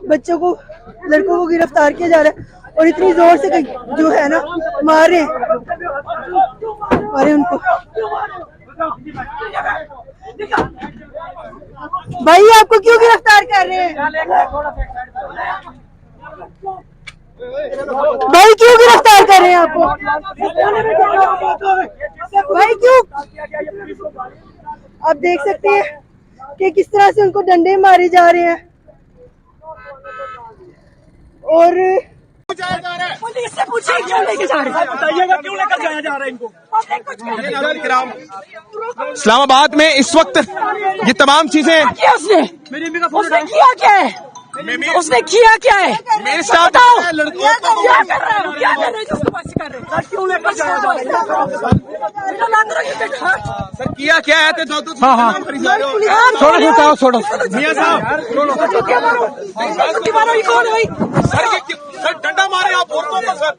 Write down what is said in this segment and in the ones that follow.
بچوں کو لڑکوں کو گرفتار کیا جا رہا ہے اور اتنی زور سے جو ہے نا مارے ان کو. بھائی آپ کو کیوں گرفتار کر رہے ہیں؟ بھائی کیوں گرفتار کر رہے ہیں آپ کو؟ بھائی کیوں؟ آپ دیکھ سکتے ہیں کہ کس طرح سے ان کو ڈنڈے مارے جا رہے ہیں اور پولیس سے پوچھیں کیوں لے کے جا رہے ہیں؟ بتائیے گا کیوں لے کر جایا جا رہا ہے ان کو؟ اسلام آباد میں اس وقت یہ تمام چیزیں اس نے کیا کیا ہے؟ اس نے کیا کیا ہے؟ میرے ساتھ بتاؤ کیا کر رہے ہو؟ کیا کر رہے ہو جس کو بس کر رہے ہو؟ کیوں لے کر جایا جا رہا ہے؟ سر کیا کیا ہے تو چھوڑو میاں صاحب سر سر ڈنڈا مارے آپ عورتوں کو سر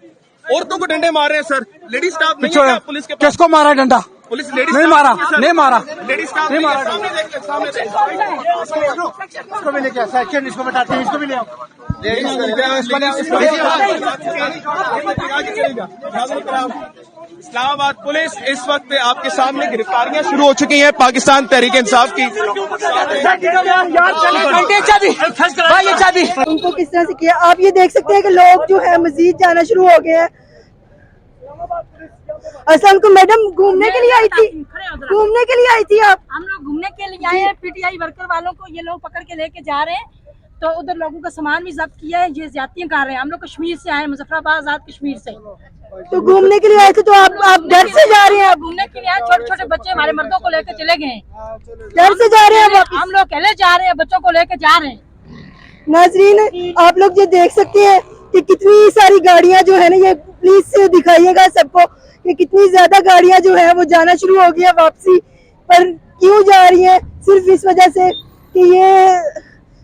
عورتوں کو ڈنڈے مار رہے ہیں سر لیڈیز اسٹاف نہیں ہے کیا پولیس کے پاس کس کو مارا ڈنڈا؟ پولیس لیڈیز نہیں مارا نہیں مارا لیڈیز اسٹاف نہیں مارا سامنے اس کو بھی لے کے سیکشن اس کو بتاتے ہیں اس کو بھی لے آؤ. اسلام آباد پولیس اس وقت آپ کے سامنے گرفتاریاں شروع ہو چکی ہیں پاکستان تحریک انصاف کی. ان کو کس طرح سے کیا آپ یہ دیکھ سکتے ہیں کہ لوگ جو ہے مزید جانا شروع ہو گئے ہیں. اصل کو میڈم گھومنے کے لیے آئی تھی آپ ہم لوگ گھومنے کے لیے آئے ہیں. پی ٹی آئی ورکر والوں کو یہ لوگ پکڑ کے لے کے جا رہے ہیں تو ادھر لوگوں کا سامان بھی ضبط کیا ہے. یہ زیادتیاں کر رہے ہیں. ہم لوگ کشمیر سے آئے ہیں مظفر آباد آزاد کشمیر سے. تو گھومنے کے لیے آئے تھے تو آپ ڈر سے جا رہے ہیں؟ گھومنے کے لیے آئے چھوٹے چھوٹے بچے ہمارے مردوں کو لے کے چلے گئے ہیں. ڈر سے جا رہے ہیں ہم لوگ اکیلے جا رہے ہیں بچوں کو لے کے جا رہے ہیں. ناظرین آپ لوگ یہ دیکھ سکتے ہیں کہ کتنی ساری گاڑیاں جو ہے نا یہ پلیز دکھائیے گا سب کو کہ کتنی زیادہ گاڑیاں جو ہے وہ جانا شروع ہو گیا واپسی پر. کیوں جا رہی ہیں؟ صرف اس وجہ سے کہ یہ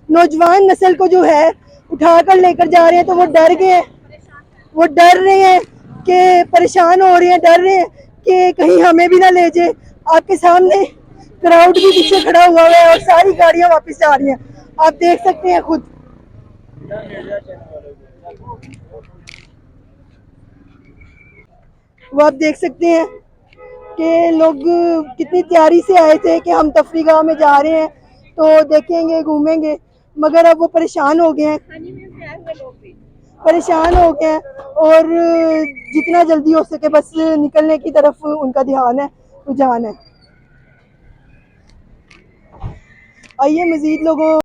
نوجوان نسل کو جو ہے اٹھا کر لے کر جا رہے ہیں تو وہ ڈر گئے ہیں. وہ ڈر رہے ہیں کہ پریشان ہو رہے ہیں ڈر رہے ہیں کہ کہیں ہمیں بھی نہ لے جائے. آپ کے سامنے کراؤڈ بھی پیچھے کھڑا ہوا ہے اور ساری گاڑیاں واپس جا رہی ہیں. آپ دیکھ سکتے ہیں خود. وہ آپ دیکھ سکتے ہیں کہ لوگ کتنی تیاری سے آئے تھے کہ ہم تفریح گاہ میں جا رہے ہیں تو دیکھیں گے گھومیں گے مگر اب وہ پریشان ہو گئے ہیں اور جتنا جلدی ہو سکے بس نکلنے کی طرف ان کا دھیان ہے رجحان ہے. آئیے مزید لوگوں.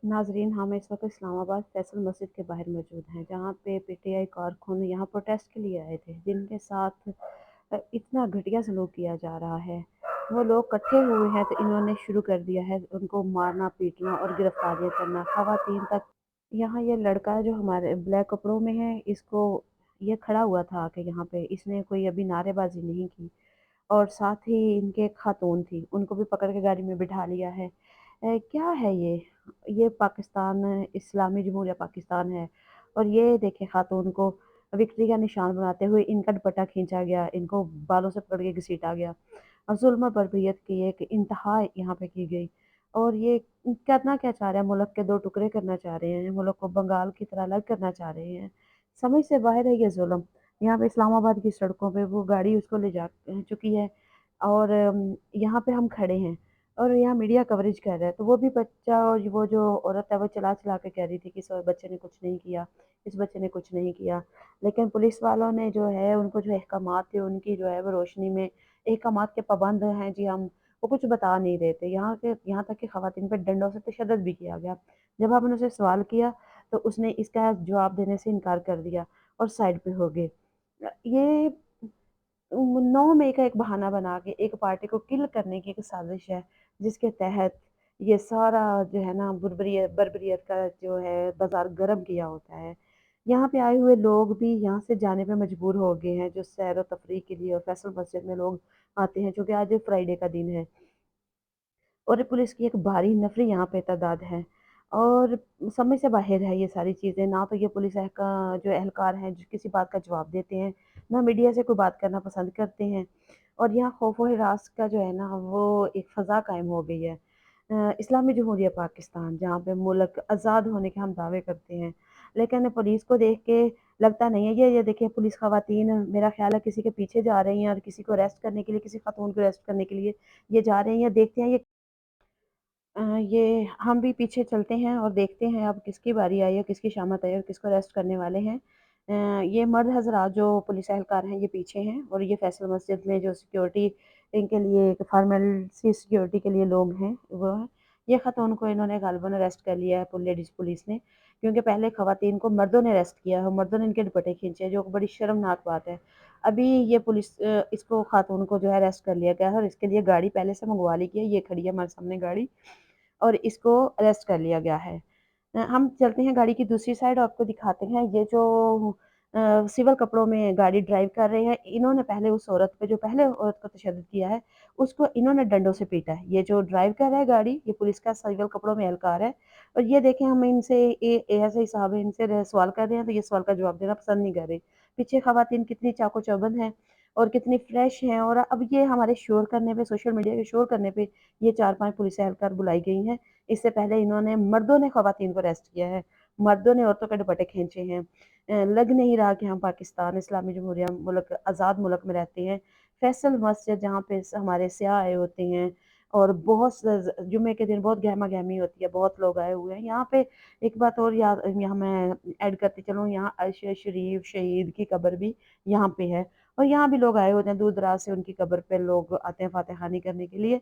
ناظرین ہم اس وقت اسلام آباد فیصل مسجد کے باہر موجود ہیں جہاں پہ پی ٹی آئی کارکن یہاں پروٹیسٹ کے لیے آئے تھے جن کے ساتھ اتنا گھٹیا سلوک کیا جا رہا ہے. وہ لوگ اکٹھے ہوئے ہیں تو انہوں نے شروع کر دیا ہے ان کو مارنا پیٹنا اور گرفتاریاں کرنا خواتین تک. یہاں یہ لڑکا جو ہمارے بلیک کپڑوں میں ہے اس کو یہ کھڑا ہوا تھا کہ یہاں پہ اس نے کوئی ابھی نعرے بازی نہیں کی اور ساتھ ہی ان کے ایک خاتون تھی ان کو بھی پکڑ کے گاڑی میں بٹھا لیا ہے. کیا ہے یہ پاکستان اسلامی جمہوریہ پاکستان ہے اور یہ دیکھیں خاتون کو وکٹری کا نشان بناتے ہوئے ان کا دوپٹہ کھینچا گیا ان کو بالوں سے پکڑ کے گھسیٹا گیا اور ظلم و بربریت کی ایک انتہا یہاں پہ کی گئی. اور یہ کرنا کیا چاہ رہے ہیں؟ ملک کے دو ٹکڑے کرنا چاہ رہے ہیں. ملک کو بنگال کی طرح الگ کرنا چاہ رہے ہیں. سمجھ سے باہر ہے یہ ظلم. یہاں پہ اسلام آباد کی سڑکوں پہ وہ گاڑی اس کو لے جا چکی ہے اور یہاں پہ ہم کھڑے ہیں اور یہاں میڈیا کوریج کر رہا ہے تو وہ بھی بچہ اور وہ جو عورت ہے وہ چلا کے کہہ رہی تھی کہ اس بچے نے کچھ نہیں کیا اس بچے نے کچھ نہیں کیا. لیکن پولیس والوں نے جو ہے ان کو جو احکامات تھے ان کی جو ہے وہ روشنی میں احکامات کے پابند ہیں جی ہم وہ کچھ بتا نہیں رہے تھے. یہاں تک کہ خواتین پہ ڈنڈوں سے تشدد بھی کیا گیا. جب آپ نے اسے سوال کیا تو اس نے اس کا جواب دینے سے انکار کر دیا اور سائڈ پہ ہو گئے. یہ 9 مئی کا ایک بہانہ بنا کے ایک پارٹی کو کل کرنے کی ایک سازش ہے جس کے تحت یہ سارا جو ہے نا بربریت کا جو ہے بازار گرم کیا ہوتا ہے. یہاں پہ آئے ہوئے لوگ بھی یہاں سے جانے پہ مجبور ہو گئے ہیں جو سیر و تفریح کے لیے اور فیصل مسجد میں لوگ آتے ہیں چونکہ آج فرائیڈے کا دن ہے اور پولیس کی ایک بھاری نفری یہاں پہ تعداد ہے اور سمجھ سے باہر ہے یہ ساری چیزیں. نہ تو یہ پولیس کا جو اہلکار ہیں جو کسی بات کا جواب دیتے ہیں نہ میڈیا سے کوئی بات کرنا پسند کرتے ہیں اور یہاں خوف و ہراس کا جو ہے نا وہ ایک فضا قائم ہو گئی ہے. اسلامی جمہوریہ پاکستان، جہاں پہ ملک آزاد ہونے کے ہم دعوے کرتے ہیں، لیکن پولیس کو دیکھ کے لگتا نہیں ہے یہ دیکھیں پولیس خواتین میرا خیال ہے کسی کے پیچھے جا رہی ہیں اور کسی کو اریسٹ کرنے کے لیے، کسی خاتون کو اریسٹ کرنے کے لیے یہ جا رہے ہیں، یا دیکھتے ہیں یہ ہم بھی پیچھے چلتے ہیں اور دیکھتے ہیں اب کس کی باری آئی ہے، کس کی شامت آئی ہے اور کس کو اریسٹ کرنے والے ہیں۔ یہ مرد حضرات جو پولیس اہلکار ہیں یہ پیچھے ہیں، اور یہ فیصل مسجد میں جو سیکیورٹی ان کے لیے ایک فارمیلٹی سیکیورٹی کے لیے لوگ ہیں وہ ہیں۔ یہ خاتون کو انہوں نے غالباً اریسٹ کر لیا ہے لیڈیز پولیس نے، کیونکہ پہلے خواتین کو مردوں نے اریسٹ کیا ہے، مردوں نے ان کے دوپٹے کھینچے، جو بڑی شرمناک بات ہے۔ ابھی یہ پولیس اس کو خاتون کو جو ہے اریسٹ کر لیا گیا ہے، اور اس کے لیے گاڑی پہلے سے منگوا لی گئی ہے، یہ کھڑی ہے ہمارے سامنے گاڑی، اور اس کو اریسٹ کر لیا گیا ہے۔ ہم چلتے ہیں گاڑی کی دوسری سائڈ، آپ کو دکھاتے ہیں یہ جو سول کپڑوں میں گاڑی ڈرائیو کر رہے ہیں، انہوں نے پہلے اس عورت پہ جو پہلے عورت کو تشدد کیا ہے اس کو انہوں نے ڈنڈوں سے پیٹا ہے۔ یہ جو ڈرائیو کر رہا ہے گاڑی یہ پولیس کا سول کپڑوں میں اہلکار ہے، اور یہ دیکھیں ہم ان سے ایسے ہی صاحب ان سے سوال کر رہے ہیں تو یہ سوال کا جواب دینا پسند نہیں کر رہے۔ پیچھے خواتین کتنی چاقو چوبند ہیں اور کتنی فریش ہیں، اور اب یہ ہمارے شور کرنے پہ، سوشل میڈیا کے شور کرنے پہ یہ 4-5 پولیس اہلکار بلائی گئی ہیں۔ اس سے پہلے انہوں نے مردوں نے خواتین کو اریسٹ کیا ہے، مردوں نے عورتوں کے دوپٹے کھینچے ہیں۔ لگ نہیں رہا کہ ہم پاکستان اسلامی جمہوریہ ملک آزاد ملک میں رہتے ہیں۔ فیصل مسجد جہاں پہ ہمارے سیاح آئے ہوتے ہیں اور بہت جمعے کے دن بہت گہما گہمی ہوتی ہے، بہت لوگ آئے ہوئے ہیں یہاں پہ۔ ایک بات اور یہاں میں ایڈ کرتی چلوں، یہاں عائشہ شریف شہید کی قبر بھی یہاں پہ ہے، اور یہاں بھی لوگ آئے ہوتے ہیں دور دراز سے، ان کی قبر پہ لوگ آتے ہیں فاتح خوانی کرنے کے لیے۔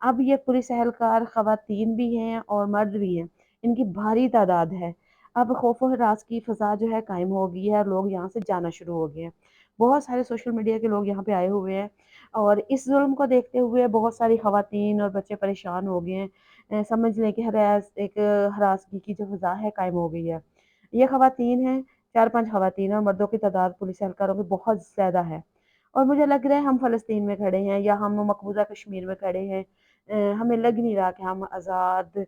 اب یہ پولیس اہلکار خواتین بھی ہیں اور مرد بھی ہیں، ان کی بھاری تعداد ہے۔ اب خوف و ہراس کی فضا جو ہے قائم ہو گئی ہے اور لوگ یہاں سے جانا شروع ہو گئے ہیں۔ بہت سارے سوشل میڈیا کے لوگ یہاں پہ آئے ہوئے ہیں، اور اس ظلم کو دیکھتے ہوئے بہت ساری خواتین اور بچے پریشان ہو گئے ہیں۔ سمجھ لیں کہ ایک ہراسگی کی جو فضا ہے قائم ہو گئی ہے۔ یہ خواتین ہیں، 4-5 خواتین اور مردوں کی تعداد پولیس اہلکاروں کی بہت زیادہ ہے، اور مجھے لگ رہا ہے ہم فلسطین میں کھڑے ہیں یا ہم مقبوضہ کشمیر میں کھڑے ہیں۔ ہمیں لگ نہیں رہا کہ ہم آزاد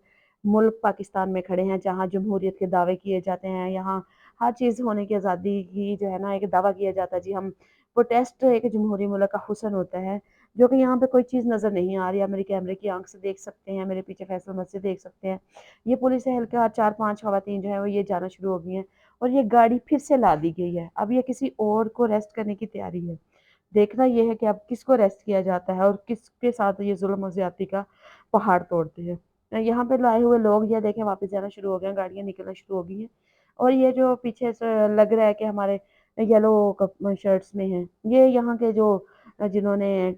ملک پاکستان میں کھڑے ہیں، جہاں جمہوریت کے دعوے کیے جاتے ہیں، یہاں ہر چیز ہونے کی آزادی کی جو ہے نا ایک دعویٰ کیا جاتا ہے۔ جی ہم پروٹیسٹ ایک جمہوری ملک کا حسن ہوتا ہے، جو کہ یہاں پہ کوئی چیز نظر نہیں آ رہی ہے۔ میرے کیمرے کی آنکھ سے دیکھ سکتے ہیں، میرے پیچھے فیصل مسجد دیکھ سکتے ہیں، یہ پولیس اہلکار 4-5 خواتین جو ہیں وہ یہ جانا شروع ہو گئی ہیں، اور یہ گاڑی پھر سے لا دی گئی ہے۔ اب یہ کسی اور کو ریسٹ کرنے کی تیاری ہے۔ دیکھنا یہ ہے کہ اب کس کو ریسٹ کیا جاتا ہے اور کس کے ساتھ یہ ظلم و زیادتی کا پہاڑ توڑتے ہیں۔ یہاں پہ لائے ہوئے لوگ یہ دیکھیں واپس جانا شروع ہو گئے ہیں، گاڑیاں نکلنا شروع ہو گئی ہیں، اور یہ جو پیچھے سے لگ رہا ہے کہ ہمارے یلو شرٹس میں ہیں، یہ یہاں کے جو جنہوں نے